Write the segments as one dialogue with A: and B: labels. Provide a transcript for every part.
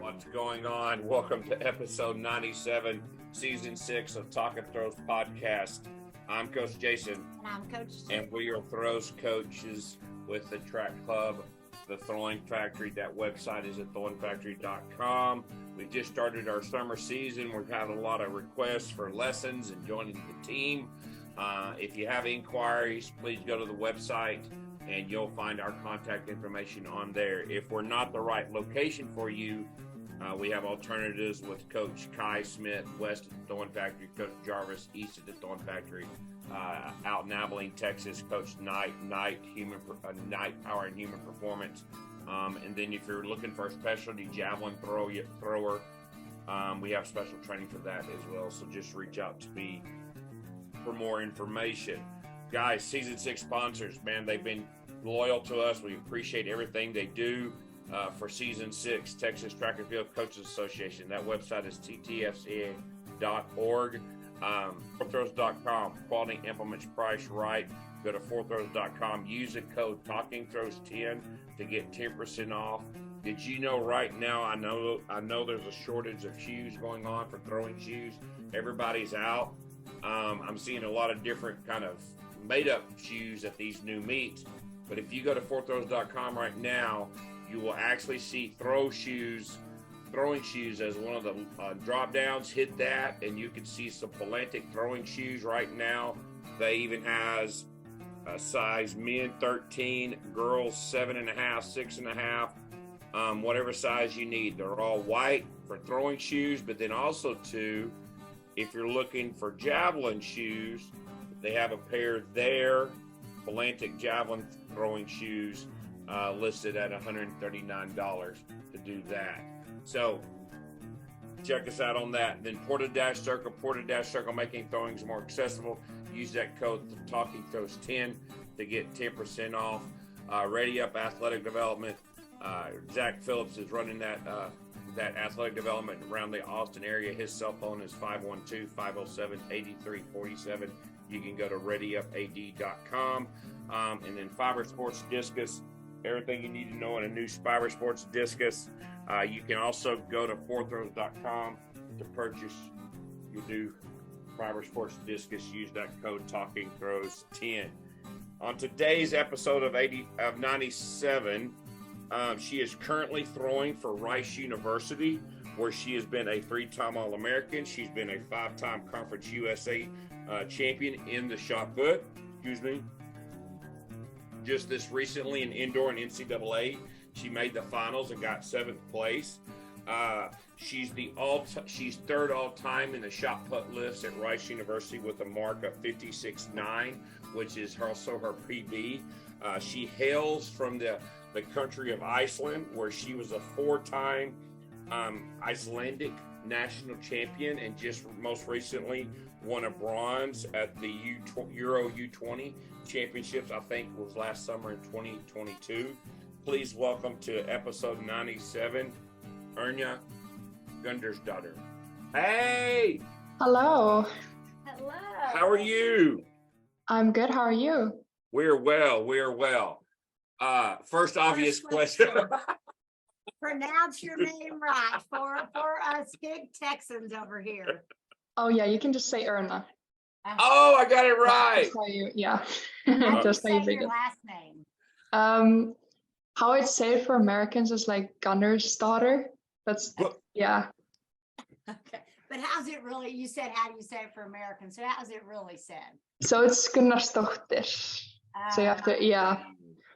A: What's going on? Welcome to episode 97, season 6 of Talk and Throws podcast. I'm Coach Jason.
B: And I'm Coach Jason.
A: And we are throws coaches with the track club, the Throwing Factory. That website is at throwingfactory.com. We just started our summer season. We've had a lot of requests for lessons and joining the team. If you have inquiries, please go to the website and you'll find our contact information on there. If we're not the right location for you, we have alternatives with Coach Kai Smith, west at the Throwing Factory, Coach Jarvis, east at the Throwing Factory, out in Abilene, Texas, Coach Knight Power and Human Performance. And then if you're looking for a specialty javelin thrower, we have special training for that as well. So just reach out to me for more information. Guys, season 6 sponsors, man, they've been loyal to us. We appreciate everything they do for season 6, Texas Track and Field Coaches Association. That website is ttfca.org. Fourthrows.com, quality implements price right. Go to fourthrows.com, use the code TalkingThrows10 to get 10% off. Did you know right now, I know there's a shortage of shoes going on for throwing shoes. Everybody's out. I'm seeing a lot of different kind of made-up shoes at these new meets. But if you go to fourthrows.com right now, you will actually see throwing shoes as one of the drop-downs. Hit that, and you can see some Atlantic throwing shoes right now. They even has a size men 13, girls 7.5, 6.5, whatever size you need. They're all white for throwing shoes, but then also too, if you're looking for javelin shoes, they have a pair there, Atlantic javelin throwing shoes, listed at $139 to do that. So check us out on that. Then Porta-Circle making throwings more accessible. Use that code TalkingThrows10 to get 10% off. Ready Up Athletic Development. Zach Phillips is running that athletic development around the Austin area. His cell phone is 512-507-8347. You can go to readyupad.com. And then Fiber Sports Discus, everything you need to know in a new Fiber Sports Discus. You can also go to fourthrows.com to purchase your new Fiber Sports Discus. Use that code TalkingThrows10. On today's episode of 97, she is currently throwing for Rice University, where she has been a 3-time All-American. She's been a 5-time Conference USA champion in the shot put. Just this recently in indoor and NCAA, she made the finals and got 7th place. She's third all-time in the shot put lifts at Rice University with a mark of 56.9, which is also her PB. She hails from the country of Iceland, where she was a 4-time Icelandic national champion and just most recently won a bronze at the Euro U20 championships, I think was last summer in 2022. Please welcome to episode 97, Erna Gunnarsdottir. Hey!
C: Hello.
B: Hello.
A: How are you?
C: I'm good. How are you?
A: We're well. First obvious question.
B: Pronounce your name right for us big Texans over here.
C: Oh yeah, you can just say Erna.
A: Oh, I got it right.
C: That's how you, yeah.
B: How
C: Just
B: do
C: how
B: you
C: you
B: say
C: say
B: your
C: it.
B: last name?
C: How I'd say it for Americans is like Gunnarsdottir. That's yeah.
B: Okay. But how's it really? You said how do you say it for Americans? So how's it really said?
C: So it's Gunnarsdottir. So you have to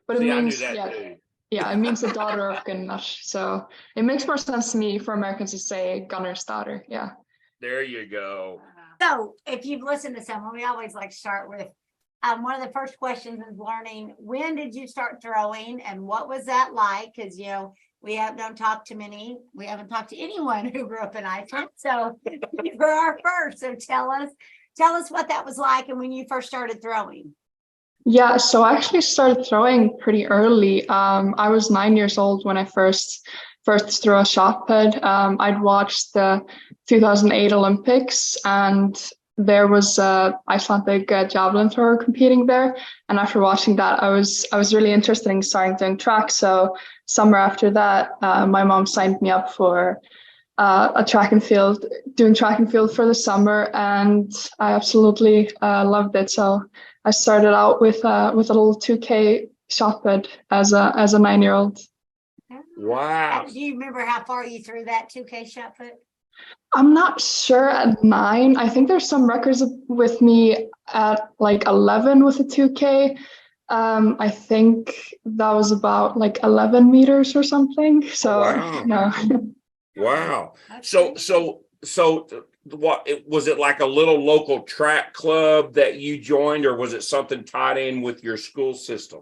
C: But it
A: See,
C: means
A: I knew that too.
C: Yeah, it means the daughter of Gunnar. So it makes more sense to me for Americans to say Gunnarsdottir. Yeah.
A: There you go.
B: So if you've listened to someone, we always like to start with one of the first questions is learning, when did you start throwing and what was that like? Because, we haven't talked to anyone who grew up in Iceland. So you were our first. So tell us what that was like and when you first started throwing.
C: Yeah, so I actually started throwing pretty early. I was 9 years old when I first threw a shot put. I'd watched the 2008 Olympics, and there was a Icelandic javelin thrower competing there, and after watching that, I was really interested in starting doing track. So summer after that, my mom signed me up for doing track and field for the summer, and I absolutely loved it. So I started out with a little 2K shot put as a 9-year-old.
A: Wow.
B: Do you remember how far you threw that 2K shot put?
C: I'm not sure at 9. I think there's some records with me at like 11 with a 2K. I think that was about like 11 meters or something. So,
A: wow.
C: no.
A: Wow. So what was it, like a little local track club that you joined, or was it something tied in with your school system?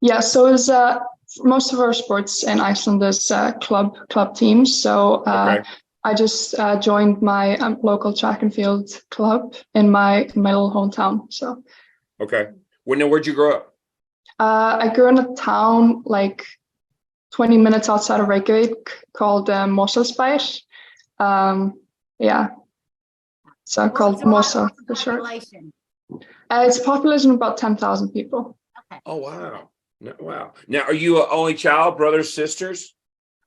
C: Yeah, so it was most of our sports in Iceland is club teams. So
A: Okay.
C: I just joined my local track and field club in my little hometown. So
A: Okay. Where'd you grow up?
C: I grew in a town like 20 minutes outside of Reykjavik called Mosfellsbær. Yeah, so called Mosa for short. It's a population of about 10,000 people.
B: Okay.
A: Oh, wow. Wow. Now, are you an only child, brothers, sisters?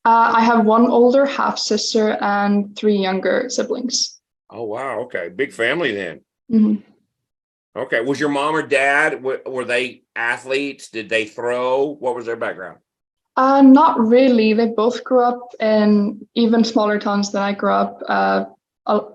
C: I have one older half sister and 3 younger siblings.
A: Oh, wow. Okay. Big family then.
C: Mm-hmm.
A: Okay. Was your mom or dad, were they athletes? Did they throw? What was their background?
C: Not really. They both grew up in even smaller towns than I grew up,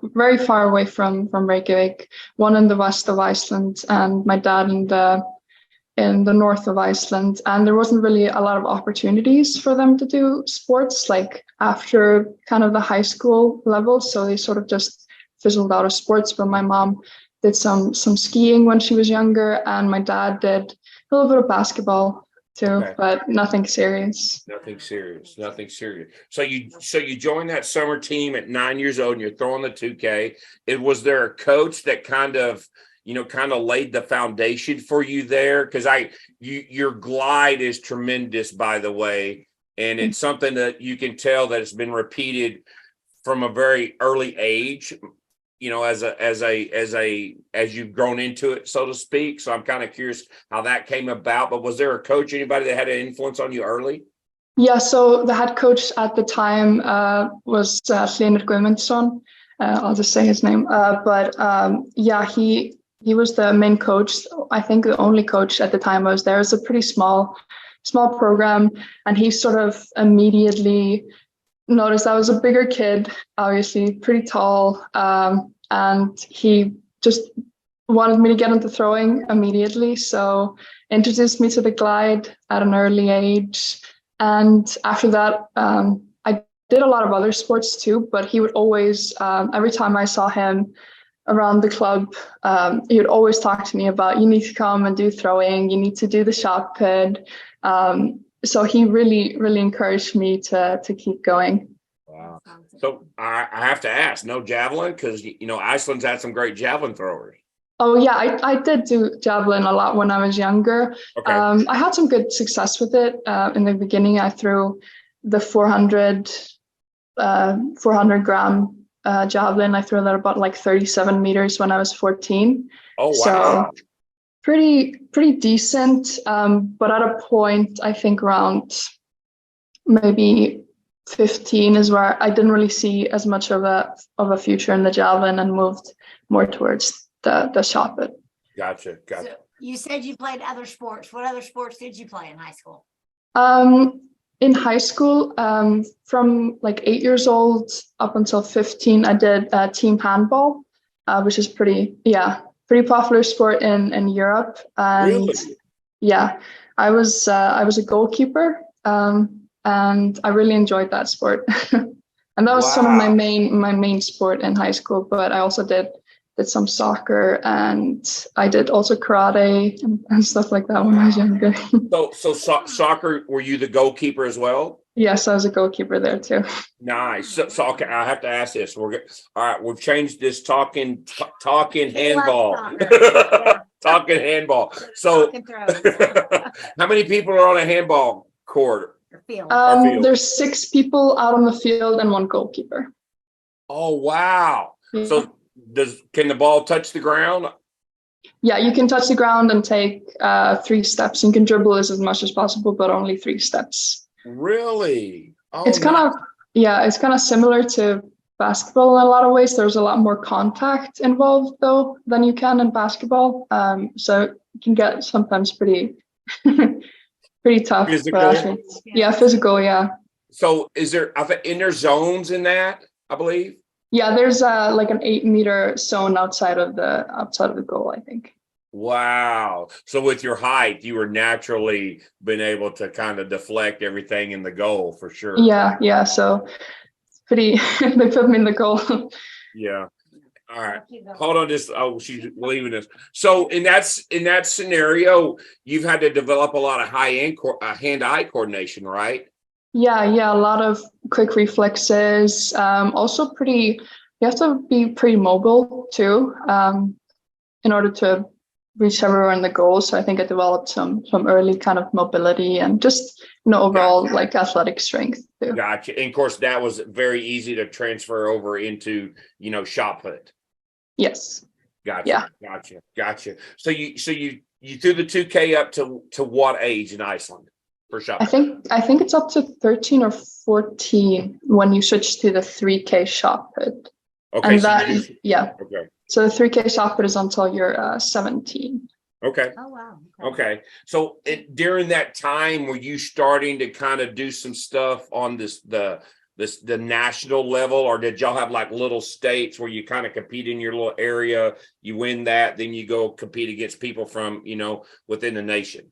C: very far away from Reykjavik. One in the west of Iceland, and my dad in the north of Iceland. And there wasn't really a lot of opportunities for them to do sports like after kind of the high school level. So they sort of just fizzled out of sports. But my mom did some skiing when she was younger, and my dad did a little bit of basketball too, okay, but nothing serious.
A: Nothing serious. So you joined that summer team at 9 years old, and you're throwing the 2K. Was there a coach that kind of laid the foundation for you there? Because your glide is tremendous, by the way, and it's something that you can tell that it's been repeated from a very early age, as you've grown into it, so to speak. So I'm kind of curious how that came about. But was there a coach, anybody that had an influence on you early?
C: Yeah, so the head coach at the time was Erna Gunnarsdottir. I'll just say his name. Yeah, he was the main coach. I think the only coach at the time I was there. It was a pretty small program, and he sort of immediately noticed I was a bigger kid, obviously pretty tall, and he just wanted me to get into throwing immediately. So introduced me to the glide at an early age. And after that, I did a lot of other sports too, but he would always, every time I saw him around the club, he would always talk to me about, you need to come and do throwing, you need to do the shot put. So he really, really encouraged me to keep going.
A: Wow. So I have to ask, no javelin? Because, Iceland's had some great javelin throwers.
C: Oh, yeah, I did do javelin a lot when I was younger.
A: Okay.
C: I had some good success with it. In the beginning, I threw the 400 gram javelin. I threw that about like 37 meters when I was 14.
A: Oh, wow.
C: So pretty decent. But at a point, I think around maybe 15 is where I didn't really see as much of a future in the javelin and moved more towards the shot put.
A: Gotcha.
B: So you said you played other sports. What other sports did you play in high school?
C: In high school, from like 8 years old up until 15, I did team handball, which is pretty popular sport in Europe. And
A: really?
C: Yeah, I was a goalkeeper, and I really enjoyed that sport. And that was some of my main sport in high school. But I also did some soccer, and I did also karate and stuff like that when I was younger.
A: So soccer, were you the goalkeeper as well?
C: Yes, I was a goalkeeper there too.
A: Nice. So okay, I have to ask this. All right, we've changed this talking handball. Talking handball. So how many people are on a handball court?
B: Field.
C: There's 6 people out on the field and 1 goalkeeper.
A: Oh, wow. Yeah. Can the ball touch the ground?
C: Yeah, you can touch the ground and take 3 steps. You can dribble as much as possible, but only 3 steps.
A: Really? Oh,
C: It's kind of, yeah, it's kind of similar to basketball in a lot of ways. There's a lot more contact involved though than you can in basketball. So it can get sometimes pretty pretty tough.
A: Physical?
C: But actually, yeah, physical, yeah.
A: So is there zones in that, I believe?
C: Yeah, there's like an 8-meter zone outside of the goal, I think.
A: Wow. So with your height, you were naturally been able to kind of deflect everything in the goal for sure.
C: Yeah. So pretty they put me in the goal.
A: Yeah. All right. Hold on, she's leaving us. So in that scenario, you've had to develop a lot of hand-eye coordination, right?
C: Yeah, a lot of quick reflexes. Also you have to be pretty mobile too, in order to reach everywhere in the goal. So I think I developed some early kind of mobility and just overall like athletic strength too.
A: Gotcha. And of course, that was very easy to transfer over into shot put.
C: Yes.
A: Gotcha. Yeah. Gotcha. So you threw the 2K up to what age in Iceland for shot put?
C: I think it's up to 13 or 14 when you switch to the 3K shot put.
A: Okay.
C: And that, yeah.
A: Okay.
C: So the 3K shot put is until you're 17.
A: Okay.
B: Oh, wow.
A: Okay. So during that time, were you starting to kind of do some stuff on the national level, or did y'all have like little states where you kind of compete in your little area, you win that, then you go compete against people from, within the nation?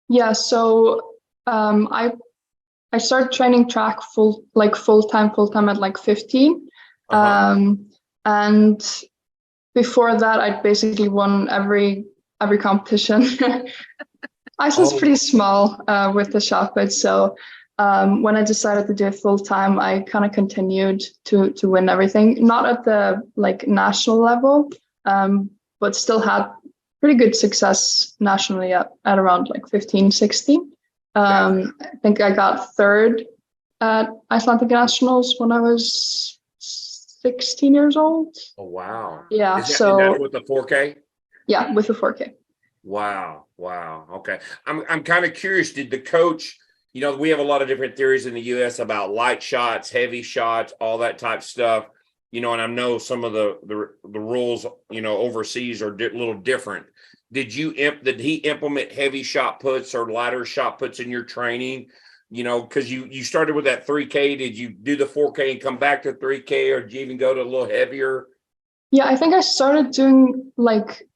A: Yeah.
C: So I started training track full time at like 15. And before that, I'd basically won every competition. Iceland's pretty small with the shot put, so when I decided to do it full time, I kind of continued to win everything. Not at the like national level, but still had pretty good success nationally at around like 15, 16. I think I got 3rd at Icelandic nationals when I was 16 years old.
A: Oh wow!
C: Yeah,
A: is that with the 4K?
C: Yeah, with the 4K.
A: Wow. Okay, I'm kind of curious. Did the coach? We have a lot of different theories in the U.S. about light shots, heavy shots, all that type of stuff. And I know some of the rules, overseas are a little different. Did he implement heavy shot puts or lighter shot puts in your training? Because you started with that 3K. Did you do the 4K and come back to 3K, or did you even go to a little heavier? Yeah, I think I started doing like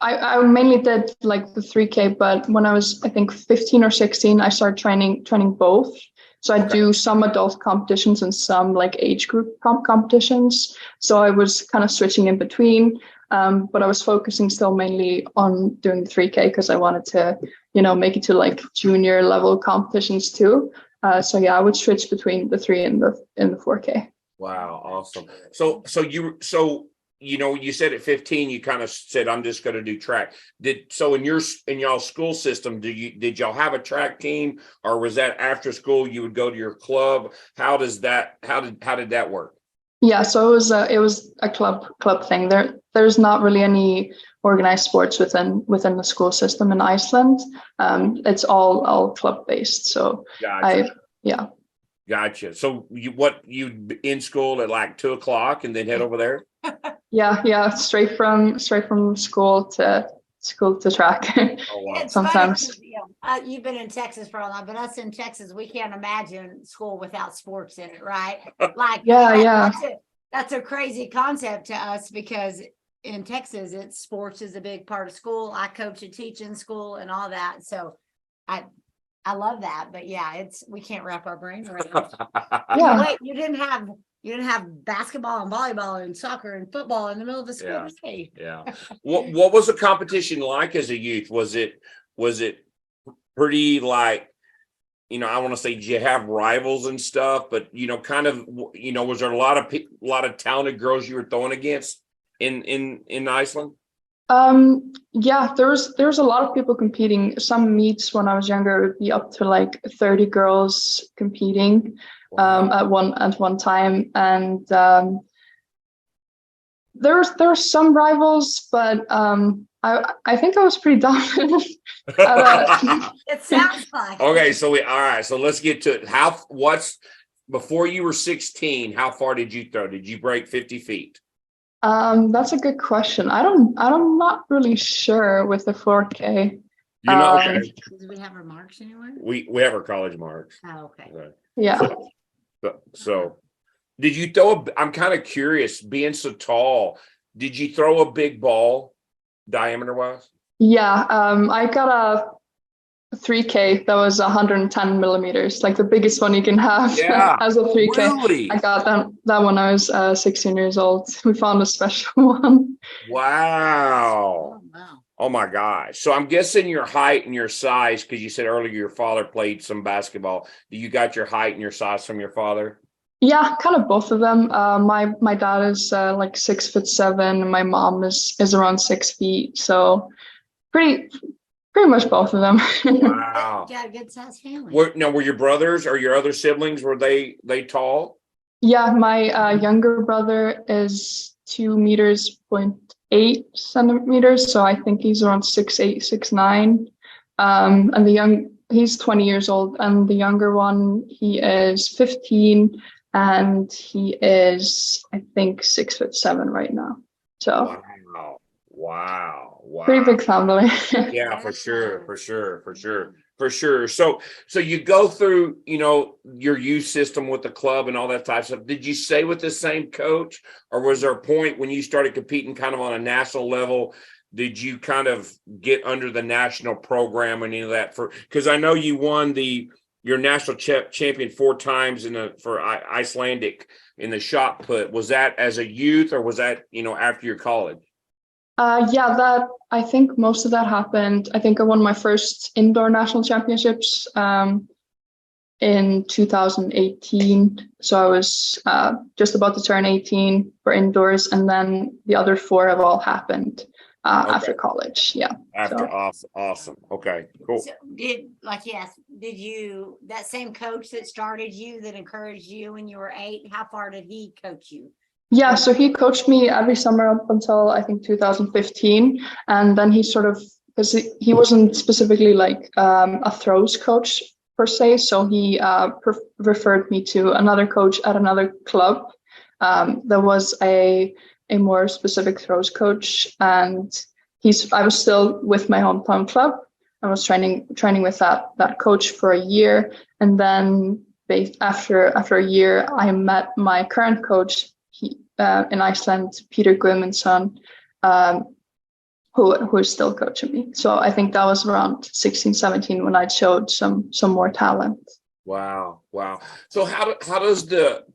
A: I mainly did like the 3K, but when I was, I think 15 or 16, I started training both. So I do some adult competitions and some like age group competitions. So I was kind of switching in between, but I was focusing still mainly on doing the 3K because I wanted to, make it to like junior level competitions too. So yeah, I would switch between the 3 and the 4K. Wow, awesome. So you said at 15, you kind of said, I'm just going to do track. In y'all school system, did y'all have a track team, or was that after school you would go to your club? How did that work?
C: Yeah, so it was a club thing. There's not really any organized sports within the school system in Iceland. It's all club based. So
A: gotcha.
C: Yeah.
A: Gotcha. So you'd in school at like 2:00 and then head over there?
C: Yeah, straight from school to track.
A: Oh, wow.
C: Sometimes.
B: Funny, you've been in Texas for a while, but us in Texas, we can't imagine school without sports in it, right? Like,
C: yeah.
B: That's a crazy concept to us because in Texas, sports is a big part of school. I coach and teach in school and all that, so I love that. But yeah, we can't wrap our brains around it.
C: Yeah.
B: Wait, you didn't have basketball and volleyball and soccer and football in the middle of the school day.
A: Yeah. What was the competition like as a youth? Was it pretty like, I want to say, did you have rivals and stuff, but kind of, was there a lot of talented girls you were throwing against in Iceland?
C: Yeah, there was a lot of people competing. Some meets when I was younger would be up to like 30 girls competing. Wow. At one time, and there were some rivals, but I think I was pretty dominant.
B: It sounds like.
A: Okay, all right. So let's get to it. Before you were 16, how far did you throw? Did you break 50 feet?
C: That's a good question. I'm not really sure with the 4K.
A: You know, okay.
B: Do we have our marks anywhere?
A: We have our college marks.
B: Oh, okay.
C: Yeah.
A: So did you throw I'm kind of curious, being so tall, did you throw a big ball diameter wise?
C: Yeah. I got a 3K that was 110 millimeters, like the biggest one you can have.
A: Yeah.
C: As a 3K.
A: Really?
C: I got that when I was 16 years old. We found a special one.
A: Wow.
B: Oh, wow.
A: Oh my gosh. So I'm guessing your height and your size, because you said earlier your father played some basketball. Do you got your height and your size from your father?
C: Yeah, kind of both of them. My dad is like 6'7", and my mom is around 6 feet. So pretty much both of them.
A: Wow.
B: Yeah, good sized family.
A: Were your brothers or your other siblings, were they tall?
C: Yeah, my younger brother is 2.8 centimeters, so I think he's around 6'8", 6'9". And he's 20 years old, and the younger one, he is 15, and he is, I think, 6'7" right now. So
A: Wow.
C: pretty big family.
A: Yeah, for sure. So you go through, your youth system with the club and all that type of stuff. Did you stay with the same coach, or was there a point when you started competing kind of on a national level? Did you kind of get under the national program or any of that? Because I know you won your national champion 4 times for Icelandic in the shot put. Was that as a youth, or was that, after your college?
C: Yeah, I think most of that happened. I think I won my first indoor national championships in 2018. So I was just about to turn 18 for indoors, and then the other 4 have all happened after college. Yeah.
A: Awesome. Okay, cool.
B: So did you, that same coach that started you, that encouraged you when you were 8, how far did he coach you?
C: Yeah, so he coached me every summer up until I think 2015, and then he sort of, because he wasn't specifically like a throws coach per se, so he referred me to another coach at another club. There was a more specific throws coach, and I was still with my hometown club. I was training with that coach for a year, and then after a year, I met my current coach in Iceland, Peter Guðmundsson, who is still coaching me. So I think that was around 16, 17 when I showed some more talent.
A: Wow. So how does the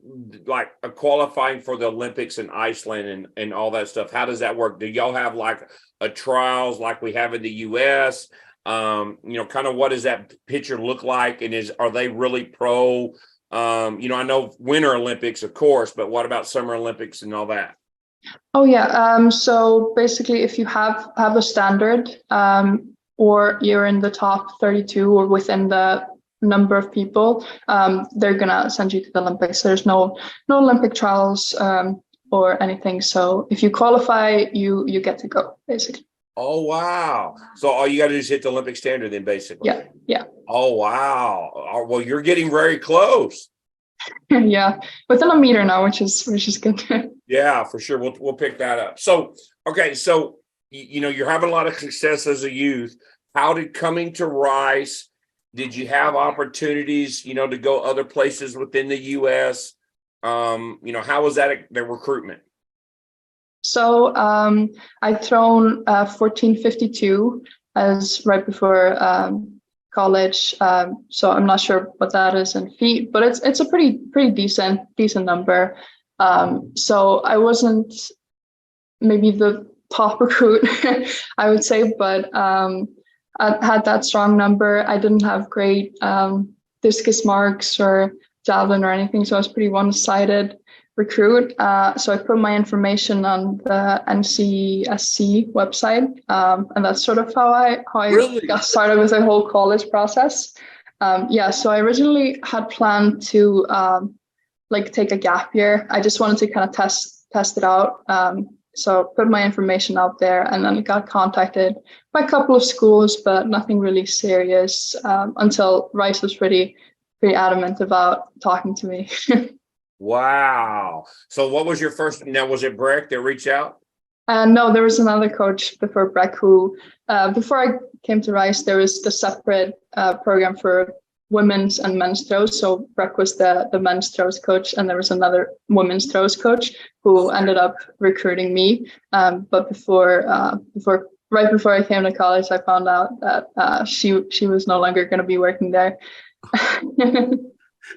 A: qualifying for the Olympics in Iceland and all that stuff, how does that work? Do y'all have like a trials like we have in the US? Kind of what does that picture look like? And are they really pro? I know Winter Olympics, of course, but what about Summer Olympics and all that?
C: Oh yeah. So basically, if you have a standard, or you're in the top 32 or within the number of people, they're gonna send you to the Olympics. There's no Olympic trials or anything. So if you qualify, you get to go, basically.
A: Oh wow! So all you got to do is hit the Olympic standard, then, basically.
C: Yeah.
A: Oh wow! Well, you're getting very close.
C: Yeah, within a meter now, which is good.
A: Yeah, for sure. We'll pick that up. So okay, so you're having a lot of success as a youth. How did coming to Rice? Did you have opportunities, to go other places within the U.S.? How was that the recruitment?
C: So I'd thrown 1452 as right before college. So I'm not sure what that is in feet, but it's a pretty decent number. So I wasn't maybe the top recruit, I would say, but I had that strong number. I didn't have great discus marks or javelin or anything, so I was pretty one-sided recruit. So I put my information on the NCSC website, and that's sort of how I
A: Really?
C: got started with the whole college process. So I originally had planned to take a gap year. I just wanted to kind of test it out, So put my information out there, and then got contacted by a couple of schools, but nothing really serious until Rice was pretty adamant about talking to me.
A: Wow. So what was your first, now was it Breck that reached out?
C: No, there was another coach before Breck who, before I came to Rice, there was the separate program for women's and men's throws. So Breck was the men's throws coach, and there was another women's throws coach who ended up recruiting me. But right before I came to college, I found out that she was no longer going to be working there.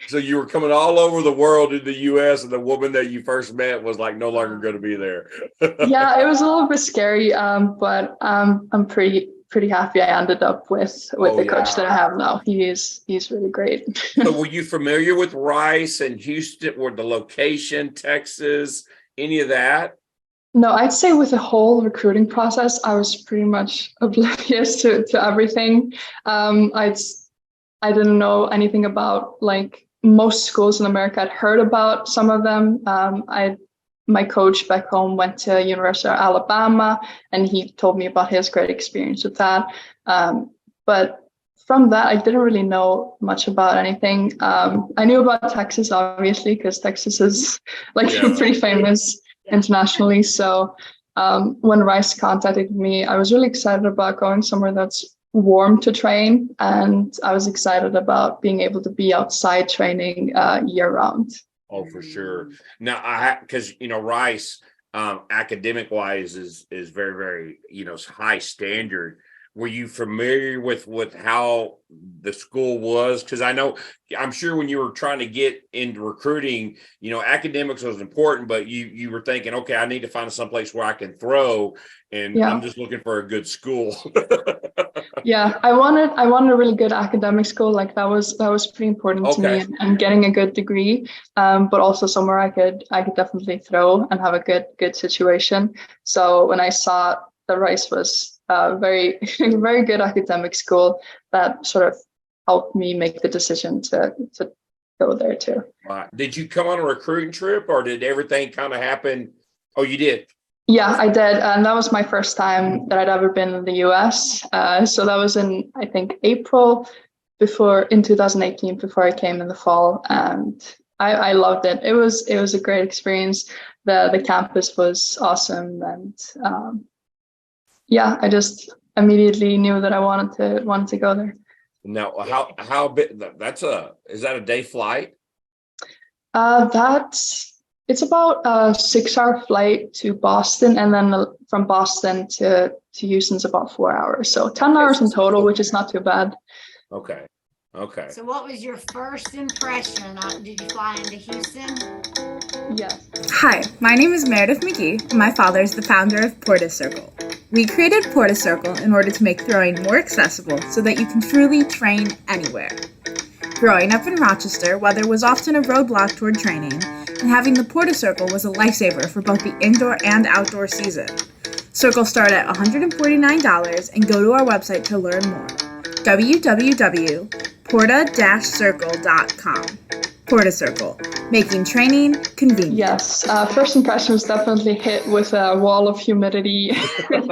A: So you were coming all over the world in the U.S., and the woman that you first met was like no longer going to be there.
C: Yeah, it was a little bit scary, but I'm pretty happy I ended up with the coach that I have now. He's really great.
A: So were you familiar with Rice and Houston, or the location, Texas, any of that?
C: No, I'd say with the whole recruiting process, I was pretty much oblivious to everything. I didn't know anything about like most schools in America. I'd heard about some of them. My coach back home went to University of Alabama, and he told me about his great experience with that. But from that, I didn't really know much about anything. I knew about Texas, obviously, because Texas is like pretty famous internationally. So when Rice contacted me, I was really excited about going somewhere that's warm to train, and I was excited about being able to be outside training year round.
A: Oh, for sure. Now, because Rice, academic wise, is very, very high standard. Were you familiar with how the school was? Because I'm sure when you were trying to get into recruiting, academics was important, but you were thinking, okay, I need to find someplace where I can throw, and I'm just looking for a good school.
C: Yeah, I wanted a really good academic school. Like that was pretty important to me, and getting a good degree, but also somewhere I could definitely throw and have a good situation. So when I saw that Rice was very very good academic school, that sort of helped me make the decision to go there too.
A: Did you come on a recruiting trip, or did everything kind of happen? Oh, you did.
C: Yeah, I did. And that was my first time that I'd ever been in the US. So that was in, I think, April in 2018, before I came in the fall. And I loved it. It was a great experience. The campus was awesome. And I just immediately knew that I wanted to go there.
A: Now, how big, is that a day flight?
C: It's about a 6-hour flight to Boston, and then from Boston to Houston's about 4 hours. So 10 hours in total, which is not too bad.
A: Okay.
B: So what was your first impression? Did you fly into Houston?
C: Yes.
D: Hi, my name is Meredith McGee, and my father is the founder of Porta Circle. We created Porta Circle in order to make throwing more accessible so that you can truly train anywhere. Growing up in Rochester, weather was often a roadblock toward training, and having the Porta Circle was a lifesaver for both the indoor and outdoor season. Circles start at $149, and go to our website to learn more. www.porta-circle.com. Porta Circle, making training convenient.
C: Yes, first impression was definitely hit with a wall of humidity. And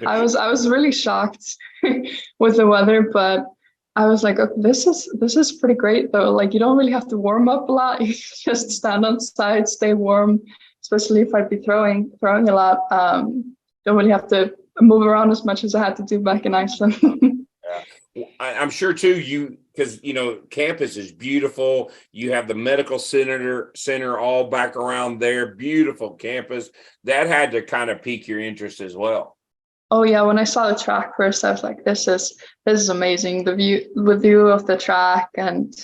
C: I was really shocked with the weather, but I was like, okay, this is pretty great though. Like you don't really have to warm up a lot. You just stand outside, stay warm, especially if I'd be throwing a lot. Don't really have to move around as much as I had to do back in Iceland.
A: I'm sure too, because campus is beautiful. You have the medical center all back around there. Beautiful campus. That had to kind of pique your interest as well.
C: Oh yeah, when I saw the track first, I was like, this is amazing. The view of the track and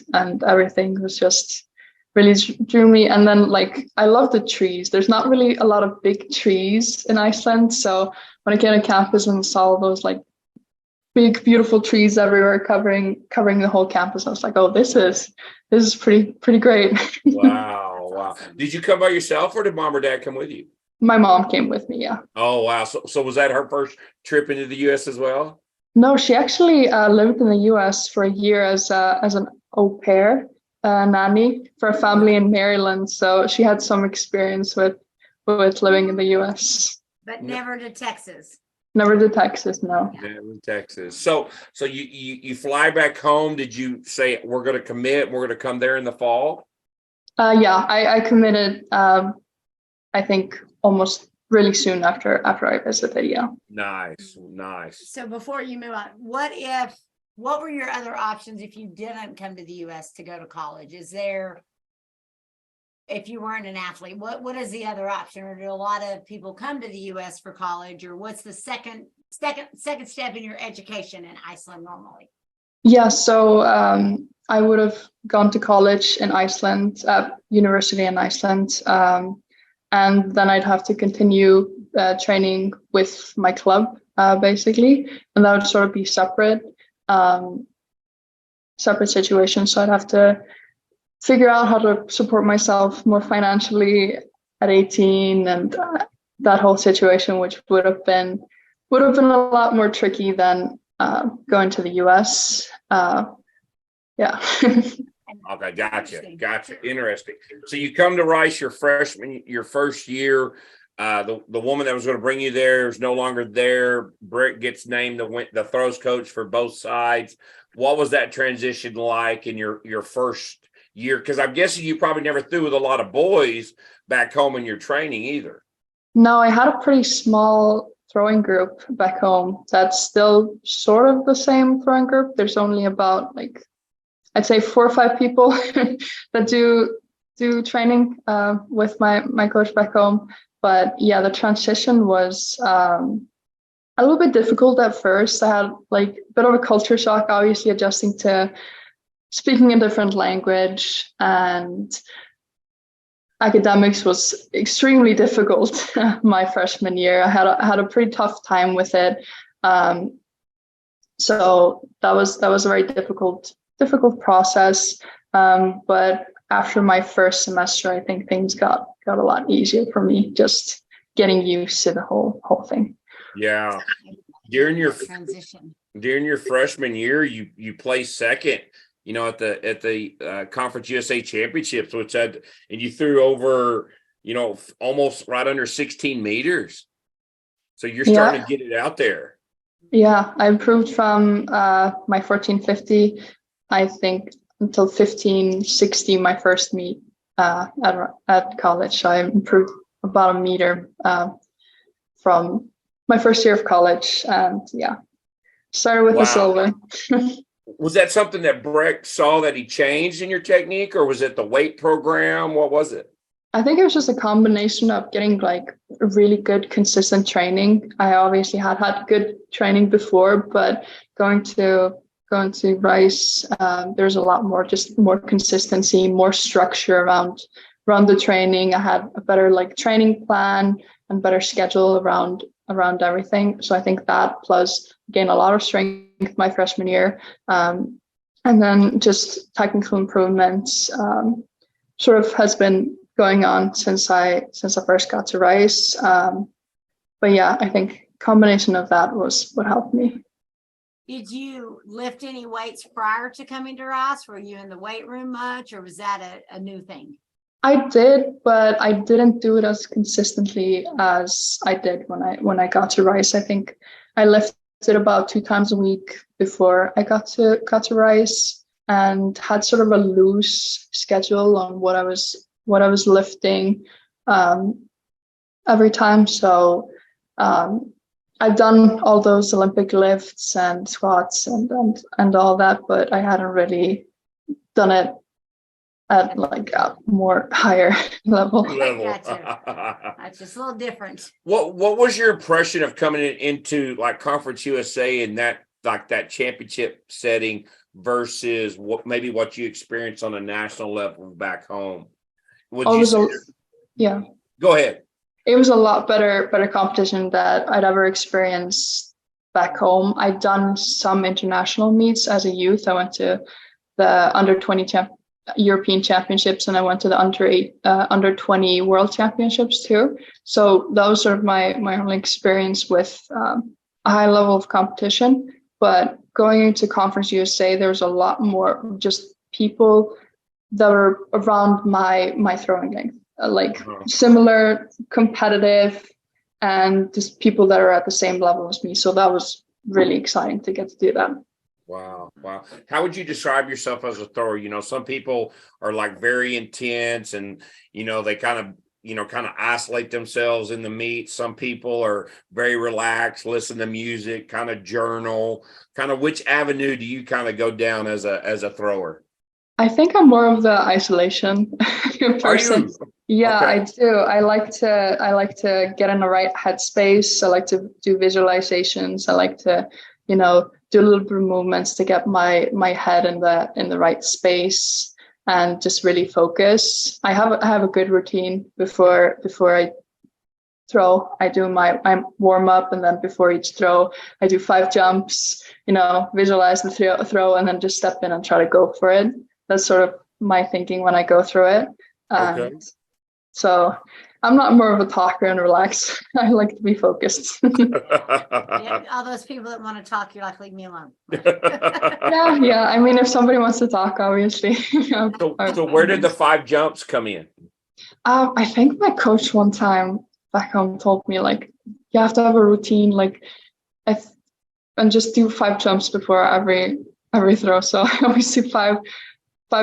C: everything was just really drew me. And then like I love the trees. There's not really a lot of big trees in Iceland. So when I came to campus and saw those like big beautiful trees everywhere covering the whole campus, I was like, oh, this is pretty great.
A: Wow. Did you come by yourself, or did mom or dad come with you?
C: My mom came with me, yeah.
A: Oh, wow. So was that her first trip into the U.S. as well?
C: No, she actually lived in the U.S. for a year as an au pair. nanny for a family in Maryland, so she had some experience with living in the U.S.
B: But never to Texas.
C: Never to Texas, no.
A: Never to Texas. So you fly back home. Did you say we're going to commit? We're going to come there in the fall?
C: Yeah, I committed. I think almost really soon after I visited. Yeah.
A: Nice.
B: So before you move on, what were your other options if you didn't come to the U.S. to go to college? Is there, if you weren't an athlete, what is the other option? Or do a lot of people come to the U.S. for college, or what's the second step in your education in Iceland normally?
C: Yeah, so I would have gone to college in Iceland, university in Iceland, and then I'd have to continue training with my club, basically, and that would sort of be separate situations. So I'd have to figure out how to support myself more financially at 18, and that whole situation, which would have been a lot more tricky than going to the US. Yeah.
A: Okay, gotcha. Interesting. So you come to Rice your first year. The woman that was going to bring you there is no longer there. Britt gets named the throws coach for both sides. What was that transition like in your first year? Because I'm guessing you probably never threw with a lot of boys back home in your training either.
C: No, I had a pretty small throwing group back home. That's still sort of the same throwing group. There's only about I'd say 4 or 5 people that do training with my coach back home. But yeah, the transition was a little bit difficult at first. I had a bit of a culture shock, obviously adjusting to speaking a different language, and academics was extremely difficult my freshman year. I had a pretty tough time with it. So that was a very difficult process. But after my first semester, I think things got a lot easier for me, just getting used to the whole thing.
A: Yeah. During your
B: transition.
A: During your freshman year, you placed second, at the Conference USA Championships, and you threw over, almost right under 16 meters. So you're starting to get it out there. Yeah,
C: I improved from my 1450, I think, until 1560, my first meet at college. So I improved about a meter from my first year of college, and started with a silver.
A: Was that something that Breck saw that he changed in your technique, or was it the weight program? What was it?
C: I think it was just a combination of getting really good, consistent training. I obviously had good training before, but going to Rice, there's a lot more consistency, more structure around the training. I had a better training plan and better schedule around everything. So I think that, plus gained a lot of strength my freshman year, and then just technical improvements sort of has been going on since I first got to Rice. But yeah, I think combination of that was what helped me.
B: Did you lift any weights prior to coming to Rice? Were you in the weight room much, or was that a new thing?
C: I did, but I didn't do it as consistently as I did when I got to Rice. I think I lifted about 2 times a week before I got to Rice, and had sort of a loose schedule on what I was lifting every time. So I've done all those Olympic lifts and squats and all that, but I hadn't really done it at a more higher level.
B: Gotcha. That's just a little different.
A: What was your impression of coming into Conference USA in that championship setting versus what you experienced on a national level back home?
C: Yeah.
A: Go ahead.
C: It was a lot better competition that I'd ever experienced back home. I'd done some international meets as a youth. I went to the under 20 European Championships, and I went to the under 20 World Championships too. So that was sort of my only experience with a high level of competition. But going into Conference USA, there's a lot more just people that were around my throwing length, like
A: Uh-huh.
C: similar, competitive, and just people that are at the same level as me. So that was really exciting to get to do that.
A: Wow. Wow. How would you describe yourself as a thrower? Some people are like very intense and, they kind of isolate themselves in the meet. Some people are very relaxed, listen to music, kind of journal. Kind of which avenue do you kind of go down as a thrower?
C: I think I'm more of the isolation
A: Are
C: person.
A: you?
C: Yeah,
A: Okay.
C: I do. I like to get in the right headspace. I like to do visualizations. I like to, do a little bit of movements to get my head in the right space and just really focus. I have a good routine before I throw. I do my warm up, and then before each throw, I do 5 jumps. Visualize the throw, and then just step in and try to go for it. That's sort of my thinking when I go through it.
A: Okay.
C: So I'm not more of a talker and relax. I like to be focused.
B: Yeah, all those people that want to talk, you're like, leave me alone.
C: Yeah. I mean, if somebody wants to talk, obviously.
A: So where did the 5 jumps come in?
C: I think my coach one time back home told me, like, you have to have a routine, like, and just do 5 jumps before every throw. So I always do five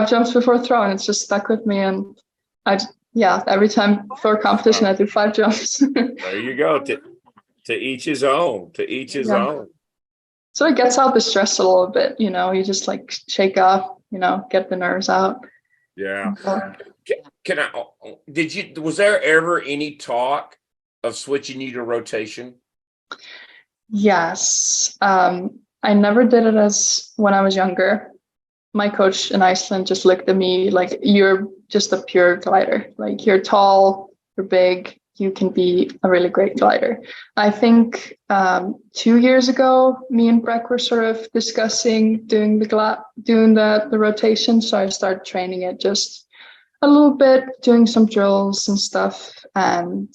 C: jumps before throw, and it's just stuck with me. And every time for a competition, I do 5 jumps.
A: There you go. To each his own. To each his own.
C: So it gets out the stress a little bit. You just like shake off. Get the nerves out.
A: Yeah. Was there ever any talk of switching you to rotation?
C: Yes. I never did it as when I was younger. My coach in Iceland just looked at me like, you're just a pure glider. Like, you're tall, you're big, you can be a really great glider. I think 2 years ago, me and Breck were sort of discussing doing the rotation. So I started training it just a little bit, doing some drills and stuff. And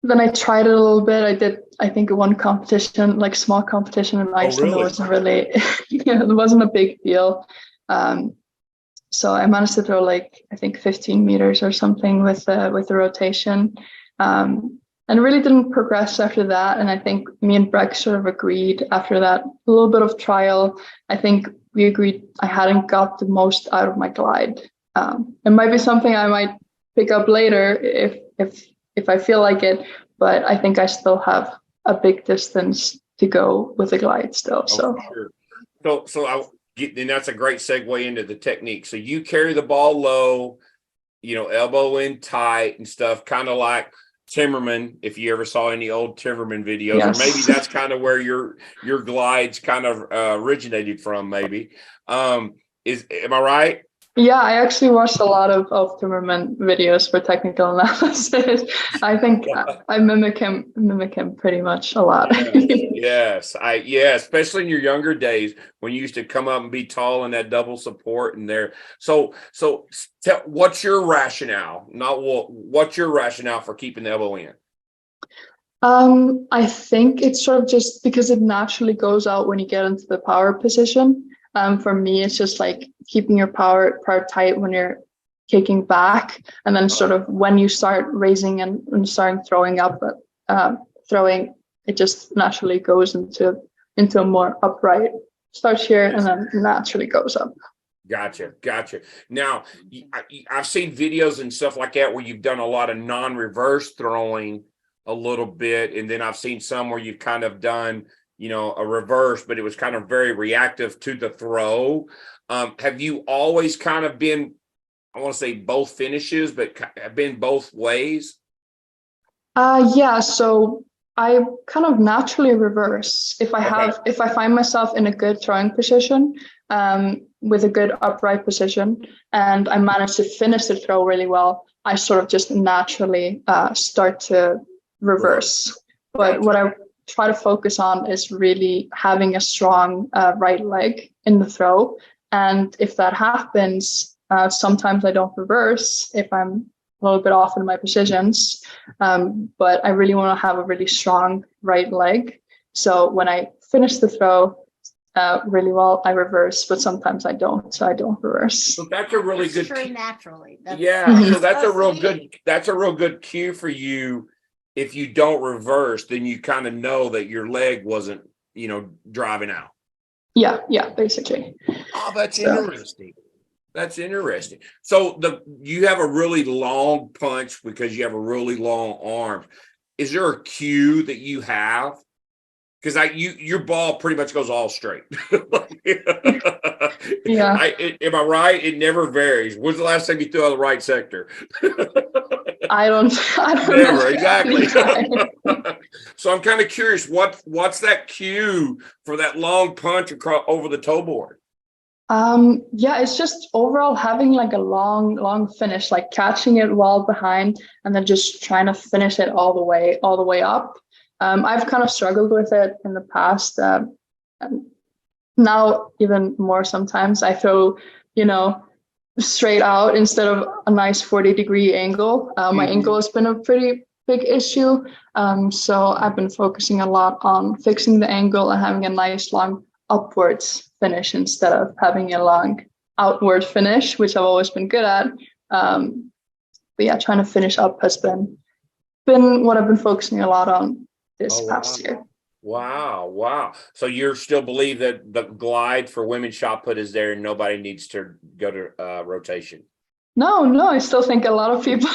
C: then I tried it a little bit. I did, I think, one competition, like small competition in Iceland.
A: Really?
C: It wasn't really, it wasn't a big deal. So I managed to throw like, I think 15 meters or something with the rotation. And really didn't progress after that. And I think me and Breck sort of agreed after that, a little bit of trial. I think we agreed I hadn't got the most out of my glide. It might be something I might pick up later if I feel like it, but I think I still have a big distance to go with the glide still. So,
A: sure. And that's a great segue into the technique. So you carry the ball low, elbow in tight and stuff, kind of like Timmerman, if you ever saw any old Timmerman videos,
C: yes.
A: Or maybe that's kind of where your glides kind of originated from, maybe. Am I right?
C: Yeah, I actually watched a lot of Timmerman videos for technical analysis. I think I mimic him pretty much a lot.
A: Yes, especially in your younger days when you used to come up and be tall and that double support and there. So what's your rationale? What's your rationale for keeping the elbow in?
C: I think it's sort of just because it naturally goes out when you get into the power position. For me, it's just like keeping your power tight when you're kicking back, and then sort of when you start raising and starting throwing up, throwing, it just naturally goes into a more upright. Starts here and then naturally goes up.
A: Gotcha. Now, I've seen videos and stuff like that where you've done a lot of non-reverse throwing a little bit, and then I've seen some where you've kind of done a reverse, but it was kind of very reactive to the throw. Have you always kind of been, I want to say both finishes, but have been both ways?
C: Yeah. So I kind of naturally reverse if I find myself in a good throwing position, with a good upright position, and I manage to finish the throw really well, I sort of just naturally start to reverse. But
A: Gotcha.
C: what I try to focus on is really having a strong right leg in the throw. And if that happens, sometimes I don't reverse if I'm a little bit off in my positions. But I really want to have a really strong right leg. So when I finish the throw, really well, I reverse, but sometimes I don't, so I don't reverse.
A: So that's a really good.
B: True naturally.
A: So that's a real good. That's a real good cue for you. If you don't reverse, then you kind of know that your leg wasn't, driving out.
C: Yeah, basically.
A: Oh, that's interesting. That's interesting. So you have a really long punch because you have a really long arm. Is there a cue that you have? Because your ball pretty much goes all straight.
C: Yeah.
A: Am I right? It never varies. When's the last time you threw out the right sector?
C: I don't
A: Never,
C: know.
A: exactly. So I'm kind of curious, what's that cue for that long punch across over the toe board?
C: Yeah, it's just overall having like a long finish, like catching it while behind and then just trying to finish it all the way up. I've kind of struggled with it in the past. And now even more sometimes I throw, straight out instead of a nice 40-degree angle. My ankle has been a pretty big issue. So I've been focusing a lot on fixing the angle and having a nice long upwards finish instead of having a long outward finish, which I've always been good at. But yeah, trying to finish up has been what I've been focusing a lot on this past year.
A: Wow. So you still believe that the glide for women's shot put is there and nobody needs to go to rotation?
C: No, I still think a lot of people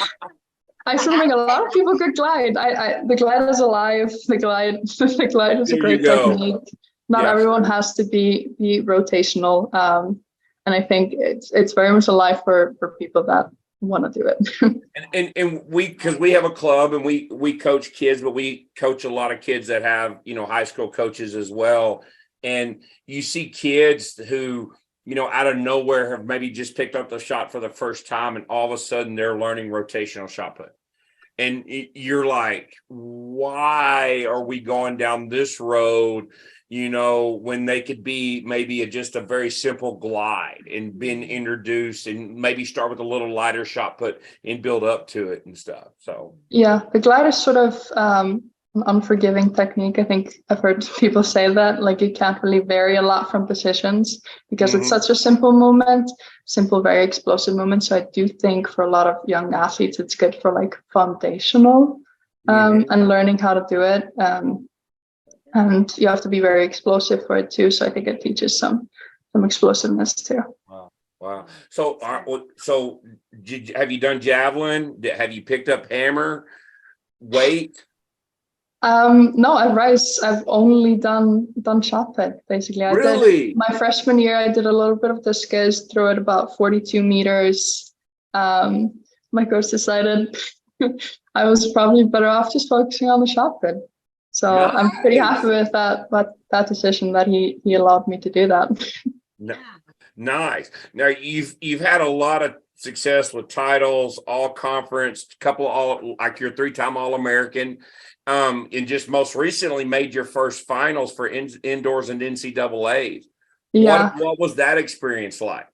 C: could glide. The glide is alive. The glide is a great technique. Not everyone has to be rotational. And I think it's very much alive for people that want to do it.
A: and because we have a club and we coach kids, but we coach a lot of kids that have high school coaches as well. And you see kids who out of nowhere have maybe just picked up the shot for the first time, and all of a sudden they're learning rotational shot put. And you're like, why are we going down this road? When they could be maybe just a very simple glide and been introduced and maybe start with a little lighter shot put and build up to it and stuff. So
C: yeah, the glide is sort of an unforgiving technique. I think I've heard people say that, like, it can't really vary a lot from positions because it's such a simple movement, very explosive movement. So I do think for a lot of young athletes, it's good for like foundational and learning how to do it. And you have to be very explosive for it too. So I think it teaches some explosiveness too.
A: Wow. So have you done javelin? Have you picked up hammer, weight?
C: No, I've only done shot put basically.
A: Really?
C: My freshman year, I did a little bit of discus, threw it about 42 meters. My coach decided I was probably better off just focusing on the shot put. So nice. I'm pretty happy with that decision that he allowed me to do that.
A: Nice. Now you've had a lot of success with titles, all conference, like you're 3-time All-American, and just most recently made your first finals for indoors and NCAA.
C: Yeah.
A: What was that experience like?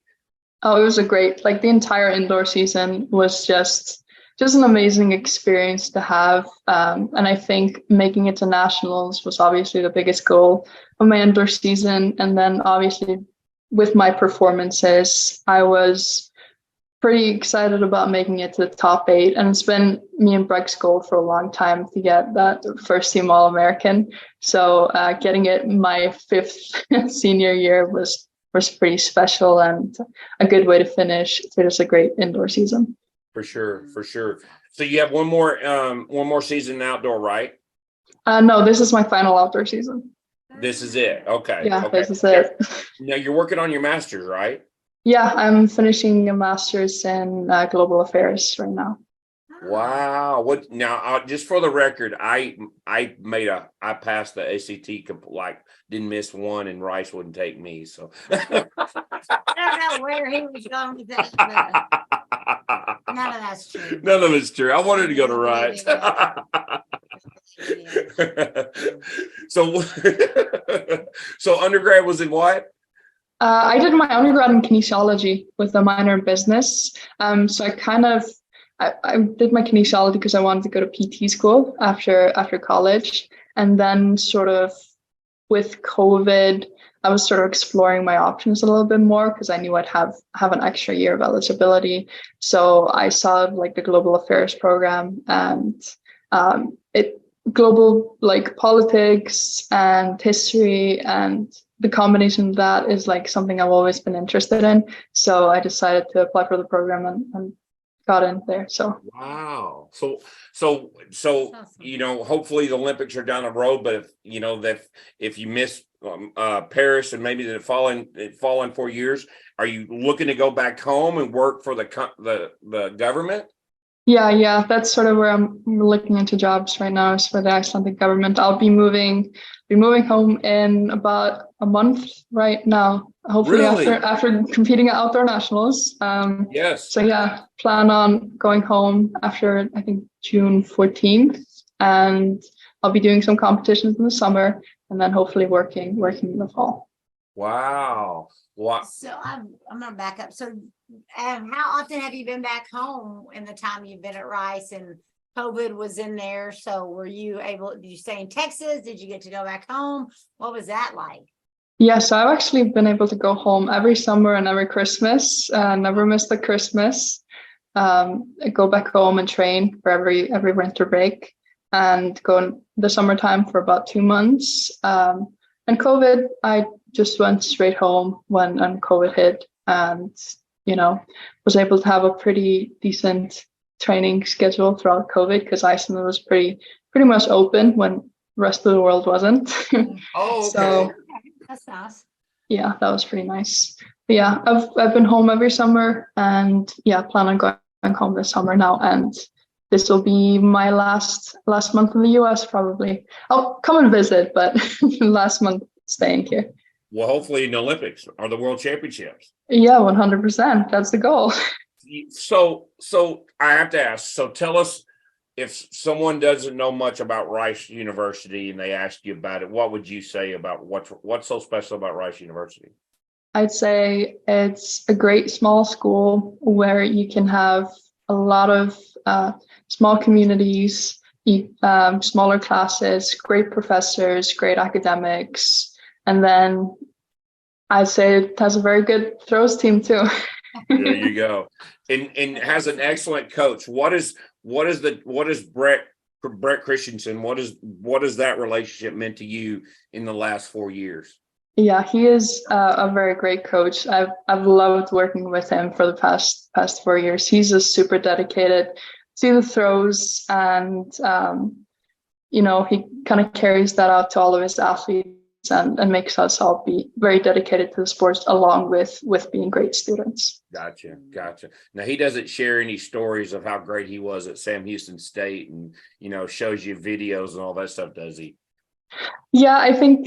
C: Oh, it was the entire indoor season was just an amazing experience to have. And I think making it to nationals was obviously the biggest goal of my indoor season. And then obviously with my performances, I was pretty excited about making it to the top 8. And it's been me and Breck's goal for a long time to get that first team All-American. So getting it my 5th senior year was pretty special and a good way to finish. It was a great indoor season.
A: For sure. So you have one more season outdoor, right?
C: No, this is my final outdoor season.
A: This is it. Okay.
C: Yeah,
A: okay.
C: This is it.
A: Now you're working on your master's, right?
C: Yeah, I'm finishing a master's in global affairs right now.
A: Wow. What now? Just for the record, I passed the ACT, didn't miss one, and Rice wouldn't take me. So
B: I don't know where he was going with that. None of that's true.
A: None of it's true. I wanted to go to Rice. So undergrad was in what?
C: I did my undergrad in kinesiology with a minor in business. So I did my kinesiology because I wanted to go to PT school after college, and then sort of with COVID, I was sort of exploring my options a little bit more because I knew I'd have an extra year of eligibility. So I saw like the global affairs program, and it global like politics and history, and the combination of that is like something I've always been interested in. So I decided to apply for the program and got in there. So
A: wow. So hopefully the Olympics are down the road, but if you miss Paris and maybe that fall in 4 years, are you looking to go back home and work for the government?
C: Yeah, that's sort of where I'm looking into jobs right now, is for the Icelandic government. I'll be moving home in about a month right now, hopefully. Really? after competing at outdoor nationals.
A: Yes.
C: So yeah, plan on going home after, I think, June 14th, and I'll be doing some competitions in the summer, and then hopefully working in the fall.
A: Wow.
B: So I'm gonna back up. So how often have you been back home in the time you've been at Rice? And COVID was in there, so were you able, did you stay in Texas? Did you get to go back home? What was that like?
C: Yeah, so I've actually been able to go home every summer and every Christmas. Never missed a Christmas. I go back home and train for every winter break, and go in the summertime for about 2 months. And COVID, I just went straight home when COVID hit, and was able to have a pretty decent training schedule throughout COVID, because Iceland was pretty much open when the rest of the world wasn't.
A: Oh, okay.
C: So
B: that's nice.
C: Yeah, that was pretty nice. But yeah, I've been home every summer, and yeah, plan on going home this summer now, and this will be my last month in the US probably. I'll come and visit, but last month staying here.
A: Well, hopefully in the Olympics or the World Championships.
C: Yeah, 100%. That's the goal.
A: So I have to ask, so tell us, if someone doesn't know much about Rice University and they ask you about it, what would you say about what's so special about Rice University?
C: I'd say it's a great small school where you can have a lot of small communities, smaller classes, great professors, great academics, and then I'd say it has a very good throws team too.
A: There you go, and has an excellent coach. What is Brett Christensen? What is that relationship meant to you in the last 4 years?
C: Yeah, he is a very great coach. I've loved working with him for the past 4 years. He's just super dedicated to the throws, and he kind of carries that out to all of his athletes, and makes us all be very dedicated to the sports, along with being great students.
A: Gotcha. Now, he doesn't share any stories of how great he was at Sam Houston State, and shows you videos and all that stuff, does he?
C: Yeah, I think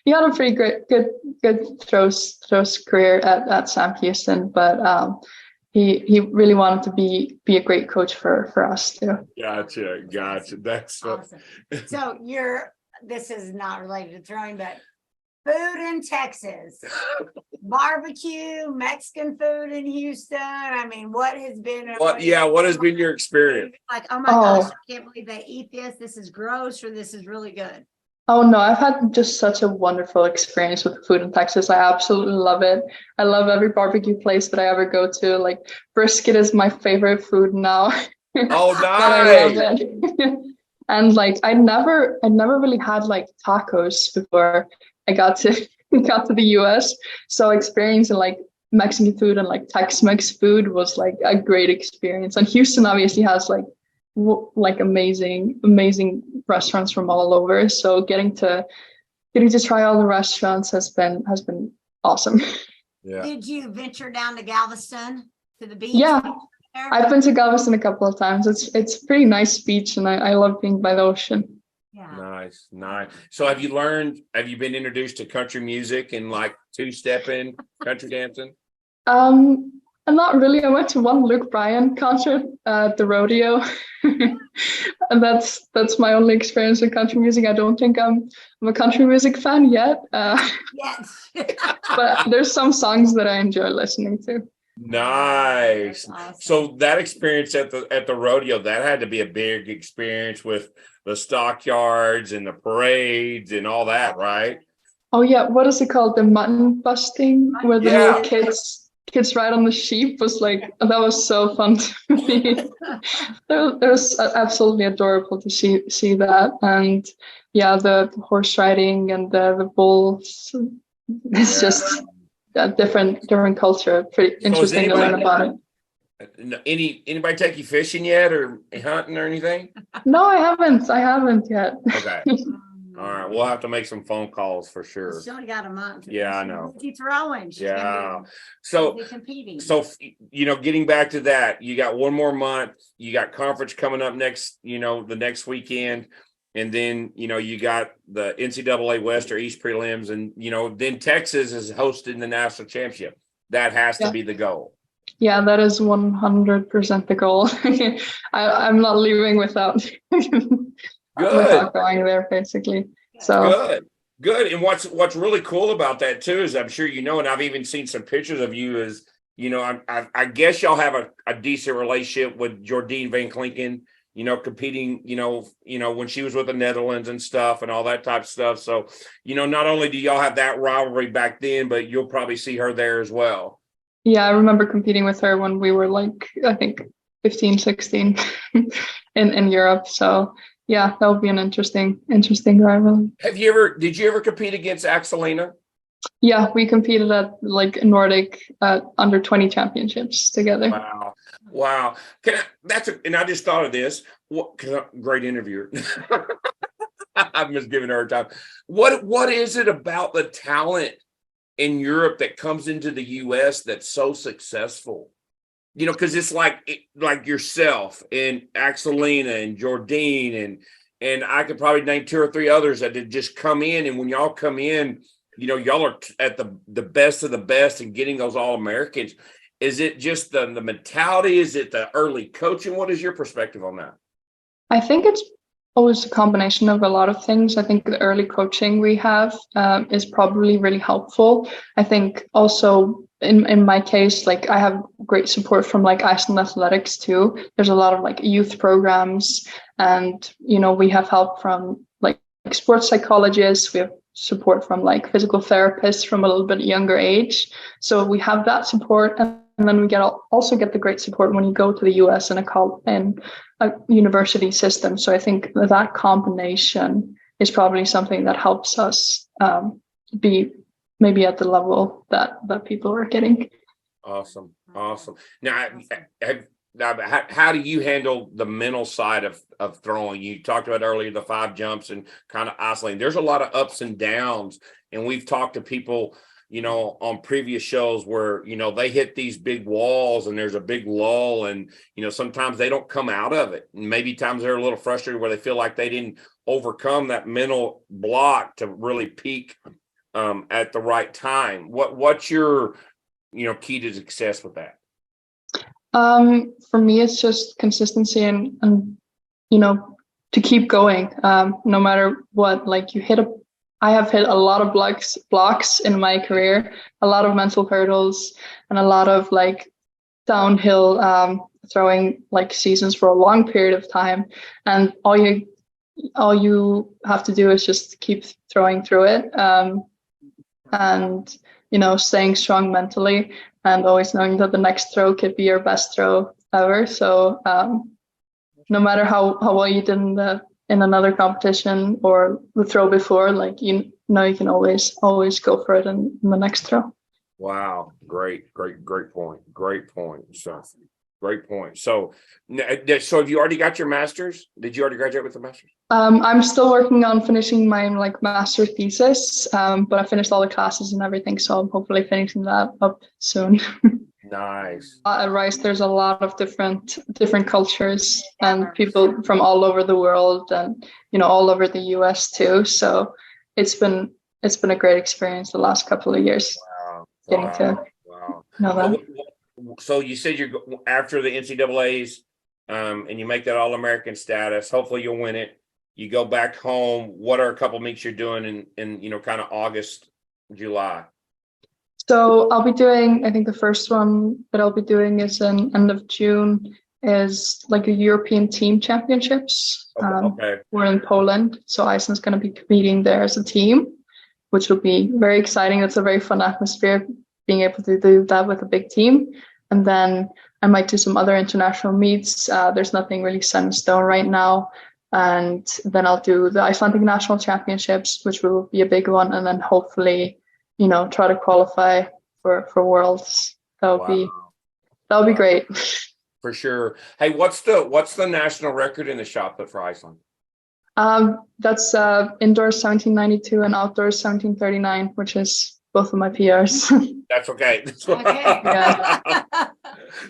C: he had a pretty good throws career at Sam Houston, but he really wanted to be a great coach for us too.
A: Gotcha. That's
B: awesome. So this is not related to throwing, but food in Texas, barbecue, Mexican food in Houston. I mean, what has been
A: what has been your experience?
B: Like, oh my gosh, I can't believe they eat this. This is gross, or this is really good.
C: Oh no, I've had just such a wonderful experience with food in Texas. I absolutely love it. I love every barbecue place that I ever go to. Like, brisket is my favorite food now.
A: Oh, nice.
C: I love it. And like, I never really had like tacos before I got to the US. So experiencing like Mexican food and like Tex-Mex food was like a great experience. And Houston obviously has like amazing restaurants from all over. So getting to try all the restaurants has been awesome.
A: Yeah.
B: Did you venture down to Galveston to the beach?
C: Yeah. I've been to Galveston a couple of times. It's a pretty nice beach, and I love being by the ocean.
B: Yeah.
A: Nice. So have you been introduced to country music and like two-stepping, country dancing?
C: And not really. I went to one Luke Bryan concert at the rodeo. And that's my only experience with country music. I don't think I'm a country music fan yet.
B: Yes.
C: But there's some songs that I enjoy listening to.
A: Nice.
B: Awesome.
A: So that experience at the rodeo, that had to be a big experience with the stockyards and the parades and all that, right?
C: Oh yeah, what is it called? The mutton busting, where the
A: Yeah.
C: little kids ride on the sheep was like, that was so fun to me. It was absolutely adorable to see that. And yeah, the horse riding and the bulls. It's just a different culture. Pretty interesting to learn about it.
A: Anybody take you fishing yet, or hunting or anything?
C: No, I haven't yet.
A: Okay. All right, we'll have to make some phone calls for sure.
B: She only got a month.
A: Yeah, I know.
B: She's throwing. She's
A: Yeah. So,
B: competing.
A: getting back to that, you got one more month. You got conference coming up next, the next weekend. And then, you got the NCAA West or East prelims. And, then Texas is hosting the national championship. That has to be the goal.
C: Yeah, that is 100% the goal. I'm not leaving without without going there, basically. So
A: good. And what's really cool about that too is, I'm sure and I've even seen some pictures of you, is I guess y'all have a decent relationship with Jordine Van Klinken, competing, when she was with the Netherlands and stuff and all that type of stuff. So, not only do y'all have that rivalry back then, but you'll probably see her there as well.
C: Yeah, I remember competing with her when we were like, I think 15, 16 in Europe. So yeah, that would be an interesting rivalry.
A: Did you ever compete against Axelina?
C: Yeah, we competed at like Nordic under 20 championships together.
A: Wow. And I just thought of this. Great interviewer. I'm just giving her time. What is it about the talent in Europe that comes into the US that's so successful? Because it's like yourself and Axelina and Jordine and I could probably name 2 or 3 others that did just come in. And when y'all come in, y'all are at the best of the best and getting those All-Americans. Is it just the mentality? Is it the early coaching? What is your perspective on that?
C: I think it's always a combination of a lot of things. I think the early coaching we have is probably really helpful. I think also in my case, like I have great support from like Iceland Athletics too. There's a lot of like youth programs, and we have help from like sports psychologists. We have support from like physical therapists from a little bit younger age. So we have that support, and then we also get the great support when you go to the US in a university system. So I think that combination is probably something that helps us be maybe at the level that people are getting.
A: Awesome. Now, how do you handle the mental side of throwing? You talked about earlier the 5 jumps and kind of isolating. There's a lot of ups and downs, and we've talked to people, on previous shows where, they hit these big walls and there's a big lull, and, sometimes they don't come out of it. And maybe times they're a little frustrated where they feel like they didn't overcome that mental block to really peak at the right time. What's your, key to success with that?
C: For me, it's just consistency and to keep going, no matter what. Like I have hit a lot of blocks in my career, a lot of mental hurdles, and a lot of like downhill throwing like seasons for a long period of time. And all you have to do is just keep throwing through it, and staying strong mentally, and always knowing that the next throw could be your best throw ever. So no matter how well you did in another competition or the throw before, like you can always go for it in the next throw.
A: Wow, great point. So great point. So have you already got your master's? Did you already graduate with the master's?
C: I'm still working on finishing my like master thesis, but I finished all the classes and everything, so I'm hopefully finishing that up soon.
A: Nice.
C: At Rice, there's a lot of different cultures and people from all over the world, and all over the US too. So it's been a great experience the last couple of years. Getting to know that.
A: So you said you're after the NCAAs, and you make that All-American status. Hopefully you'll win it. You go back home. What are a couple meets you're doing in kind of August, July?
C: So I'll be doing, I think the first one that I'll be doing is in end of June is like a European team championships.
A: Okay.
C: We're in Poland, so Iceland's going to be competing there as a team, which will be very exciting. It's a very fun atmosphere, being able to do that with a big team. And then I might do some other international meets. There's nothing really set in stone right now. And then I'll do the Icelandic national championships, which will be a big one. And then hopefully, try to qualify for Worlds. That'll be great.
A: For sure. Hey, what's the national record in the shot put for Iceland?
C: That's indoors 1792 and outdoors 1739, which is both of my PRs.
A: That's okay.
B: Okay.
C: Yeah.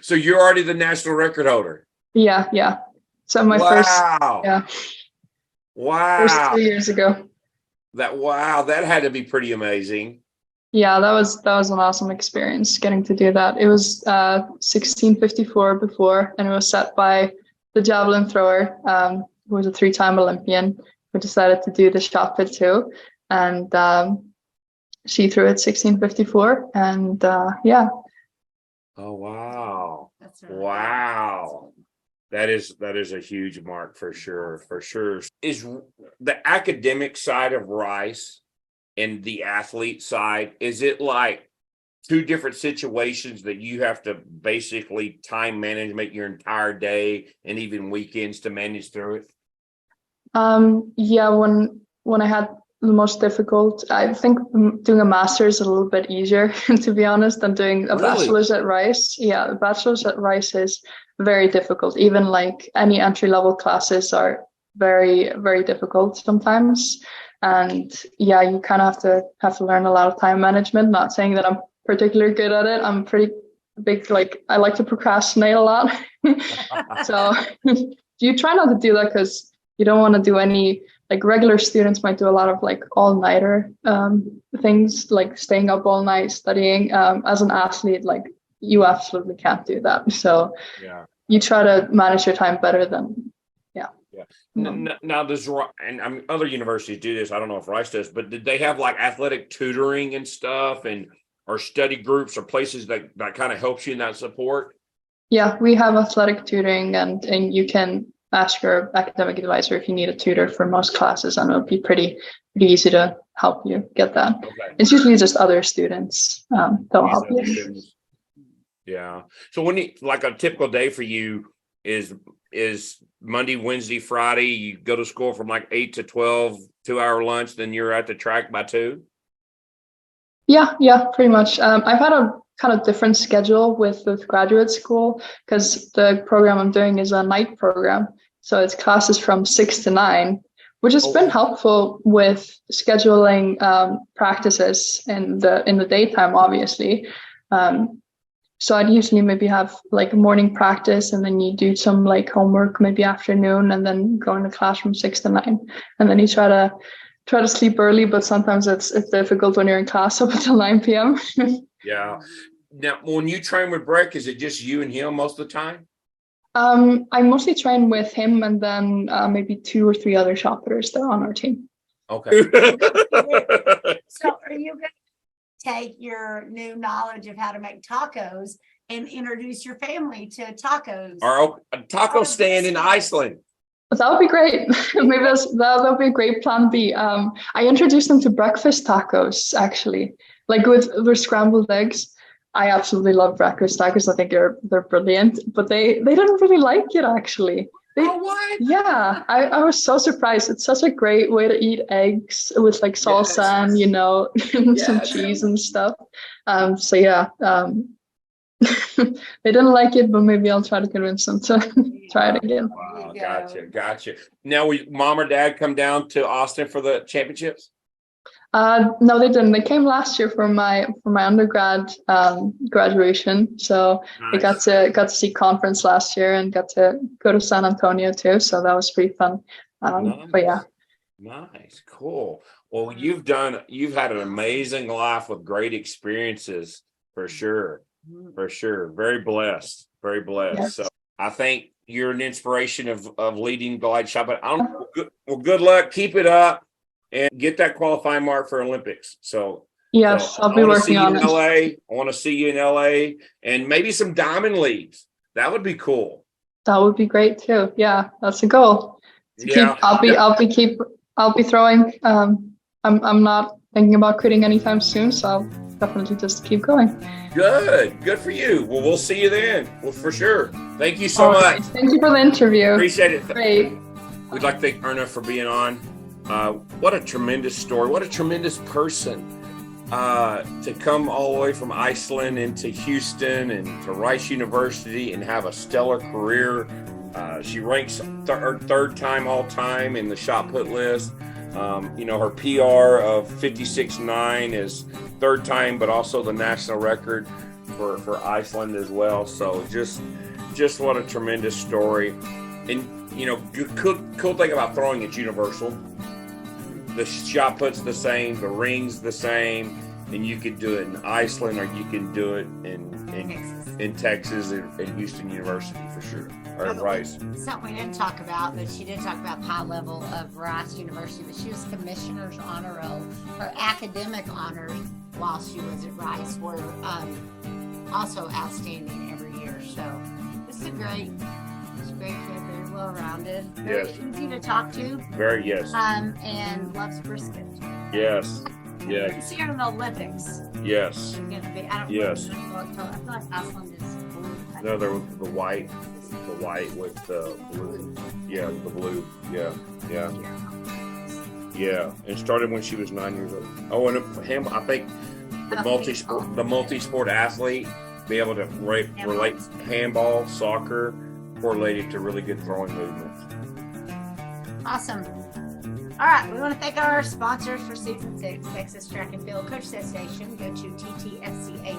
A: So you're already the national record holder.
C: Yeah. So my
A: Wow.
C: first 2 years ago.
A: That had to be pretty amazing.
C: Yeah, that was an awesome experience getting to do that. It was 1654 before, and it was set by the javelin thrower, who was a 3-time Olympian, who decided to do the shot put too. And she threw it 1654, and yeah.
A: Oh wow!
B: That's really
A: Wow, that is a huge mark for sure. Is the academic side of Rice and the athlete side, is it like two different situations that you have to basically time management your entire day and even weekends to manage through it?
C: Yeah, when I had the most difficult, I think doing a master's is a little bit easier, to be honest, than doing a bachelor's at Rice. Yeah, a bachelor's at Rice is very difficult. Even like any entry-level classes are very, very difficult sometimes. And yeah, you kind of have to learn a lot of time management. Not saying that I'm particularly good at it. I'm pretty big, I like to procrastinate a lot. So you try not to do that because you don't want to do any, regular students might do a lot of all-nighter things, like staying up all night studying. As an athlete, you absolutely can't do that. So
A: Yeah.
C: you try to manage your time better than, yeah.
A: Now does, and other universities do this, I don't know if Rice does, but did they have athletic tutoring and stuff, or study groups or places that kind of helps you in that support?
C: Yeah, we have athletic tutoring, and you can ask your academic advisor if you need a tutor for most classes, and it'll be pretty easy to help you get that.
A: Okay.
C: It's usually just other students that'll help you.
A: Yeah. So when a typical day for you is Monday, Wednesday, Friday, you go to school from 8 to 12, 2-hour lunch, then you're at the track by 2?
C: Yeah, pretty much. I've had a kind of different schedule with graduate school because the program I'm doing is a night program. So it's classes from 6 to 9, which has been helpful with scheduling practices in the daytime, obviously. So I'd usually maybe have a morning practice, and then you do some homework maybe afternoon, and then go into class from 6 to 9. And then you try to sleep early, but sometimes it's difficult when you're in class up until 9 p.m.
A: Yeah. Now, when you train with Breck, is it just you and him most of the time?
C: I mostly train with him, and then maybe 2 or 3 other shot putters that are on our team.
A: Okay.
B: So are you going to take your new knowledge of how to make tacos and introduce your family to tacos?
A: Or a taco stand in Iceland?
C: That would be great. Maybe that'll be a great plan B. I introduced them to breakfast tacos, actually, with scrambled eggs. I absolutely love breakfast tacos. I think they're brilliant, but they didn't really like it, actually.
A: What?
C: Yeah, I was so surprised. It's such a great way to eat eggs with salsa and some cheese and stuff. So yeah, they didn't like it, but maybe I'll try to convince them to try it again.
A: Wow, gotcha. Now, will mom or dad come down to Austin for the championships?
C: No, they didn't. They came last year for my undergrad graduation. So
A: Nice.
C: they got to see conference last year and got to go to San Antonio too. So that was pretty fun.
A: Nice.
C: But yeah.
A: Nice, cool. Well, you've had an amazing life with great experiences for sure. Very blessed.
C: Yes.
A: So I think you're an inspiration of leading the light shot. But good luck. Keep it up. And get that qualifying mark for Olympics.
C: Yes, I'll be working on it.
A: I want to see you in LA, and maybe some diamond leagues. That would be cool.
C: That would be great too. Yeah, that's a goal.
A: Yeah.
C: I'll be throwing. I'm not thinking about quitting anytime soon, so I'll definitely just keep going.
A: Good for you. Well, we'll see you then. Well, for sure. Thank you so much.
C: Right. Thank you for the interview.
A: Appreciate it.
C: Great.
A: We'd like to thank Erna for being on. What a tremendous story. What a tremendous person to come all the way from Iceland into Houston and to Rice University and have a stellar career. She ranks third time all time in the shot put list. Her PR of 56.9 is third time, but also the national record for Iceland as well. So just what a tremendous story. And cool thing about throwing, it's universal. The shot put's the same, the ring's the same, and you could do it in Iceland or you can do it in Texas at Houston University for sure. Or Rice.
B: Something we didn't talk about, but she did talk about the high level of Rice University, but she was commissioner's honor roll. Her academic honors while she was at Rice were also outstanding every year. So this is a great kid, very well-rounded, very easy to talk to.
A: Very, yes.
B: And loves brisket.
A: Yes. Yeah.
B: You can see her in the Olympics.
A: Yes. Yes.
B: I feel like Iceland is blue.
A: No, there was the white with the blue. Yeah, the blue. Yeah. And started when she was 9 years old. Oh, and I think the multi-sport athlete, be able to relate handball, soccer, correlated to really good throwing movements.
B: Awesome. All right, we want to thank our sponsors for season 6, Texas Track and Field Coach Station. Go to ttfca.org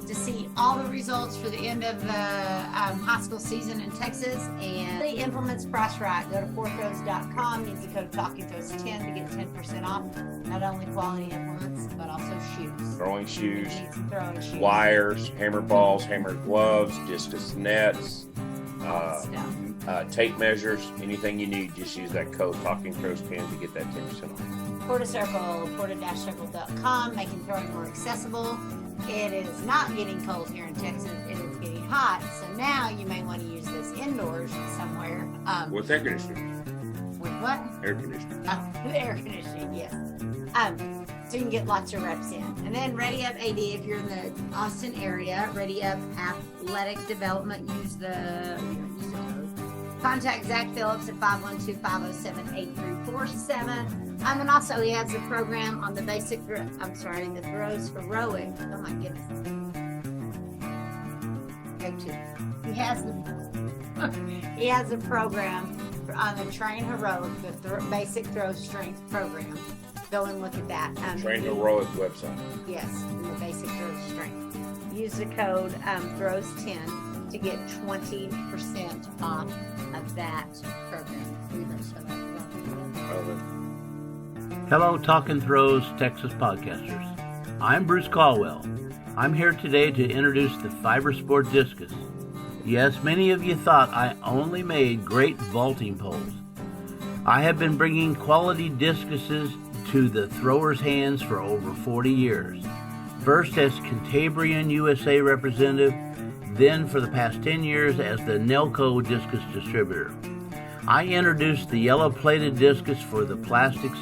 B: to see all the results for the end of the high school season in Texas. And the implements price right. Go to forthrows.com. Use the code TalkingThrows10 to get 10% off. Not only quality implements, but also shoes.
A: Throwing shoes, wires, hammer balls, hammer gloves, discus nets. Tape measures, anything you need, just use that code TalkingThrows10 to get that 10% off.
B: Porta-Circle, porta-circle.com, making throwing more accessible. It is not getting cold here in Texas, it is getting hot. So now you may want to use this indoors somewhere.
A: With air conditioning.
B: With what?
A: Air conditioning.
B: With air conditioning, yes. So you can get lots of reps in. And then Ready Up AD, if you're in the Austin area, Ready Up Athletic Development, use the code. Contact Zach Phillips at 512-507-8347. And also he has a program on the the throws for rowing. Oh my goodness. He has a program on the Train Heroic, the basic throw strength program. Go and look at that.
A: Train Heroic website.
B: Yes, the basic throw strength. Use the code throws10 to get 20% off of that program.
E: Hello, Talking Throws Texas podcasters. I'm Bruce Caldwell. I'm here today to introduce the FiberSport Discus. Yes, many of you thought I only made great vaulting poles. I have been bringing quality discuses to the throwers' hands for over 40 years. First as Cantabrian USA representative, then for the past 10 years as the Nelco discus distributor. I introduced the yellow plated discus for the plastic's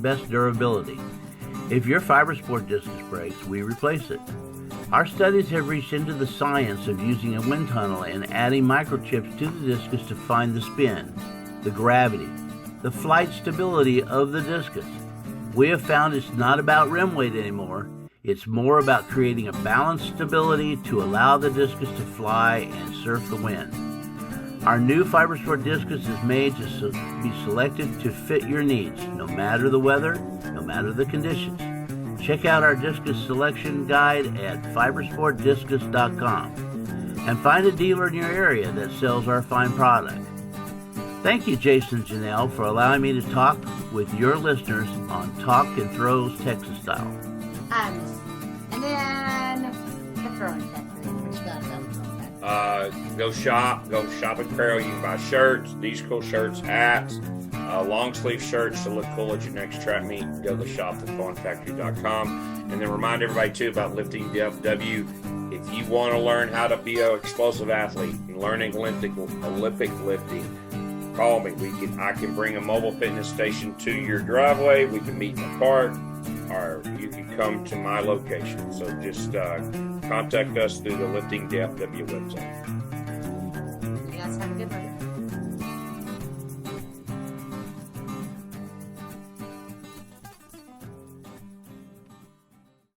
E: best durability. If your FiberSport discus breaks, we replace it. Our studies have reached into the science of using a wind tunnel and adding microchips to the discus to find the spin, the gravity, the flight stability of the discus. We have found it's not about rim weight anymore. It's more about creating a balanced stability to allow the discus to fly and surf the wind. Our new FiberSport discus is made to be selected to fit your needs, no matter the weather, no matter the conditions. Check out our discus selection guide at fibersportdiscus.com and find a dealer in your area that sells our fine product. Thank you, Jason and Janelle, for allowing me to talk with your listeners on Talk and Throws Texas Style.
B: And then the throwing factory, which got
A: Go shop at Carol. You can buy shirts, these cool shirts, hats, long sleeve shirts to look cool at your next track meet. Go to the shop at thornfactory.com. And then remind everybody too about Lifting DFW if you want to learn how to be an explosive athlete and learning Olympic lifting, call me. I can bring a mobile fitness station to your driveway. We can meet in the park, or you can come to my location. So just contact us through the Lifting DFW website.